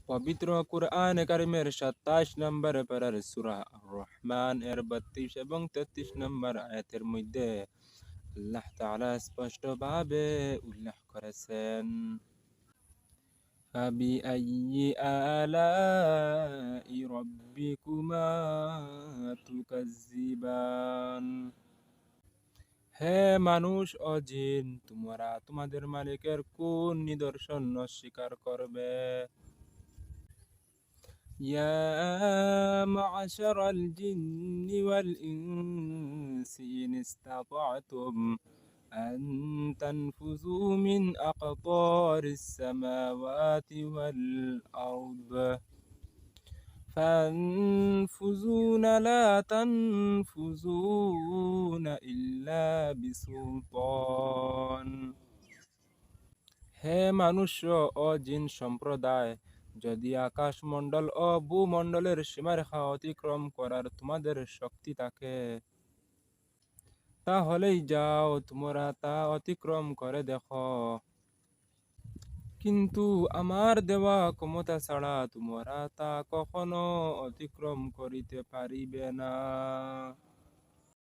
পবিত্র কুরআন কারিমের 27 নম্বর পারার সূরা আর-রহমান এর 32 এবং 33 নম্বর আয়াতের মধ্যে আল্লাহ তাআলা স্পষ্টভাবে উল্লেখ করেছেন, ফাবিআইয়ি আলাই রাব্বিকুমা তুকাজ্জিবান। হে মানুষ ও জিন, তোমরা তোমাদের মালিকের কোন নিদর্শন অস্বীকার করবে? يا معشر الجن والإنس إن استطعتم أن تنفذوا من أقطار السماوات والأرض فانفذوا لا تنفذون إلا بسلطان। হে মানুষ ও জিন সম্প্রদায়, যদি আকাশমণ্ডল ও ভূমণ্ডলের সীমারেখা অতিক্রম করার তোমাদের শক্তি থাকে, তাহলেই যাও, তোমরা তা অতিক্রম করে দেখো। কিন্তু আমার দেওয়া ক্ষমতা ছাড়া তোমরা তা কখনো অতিক্রম করিতে পারিবে না।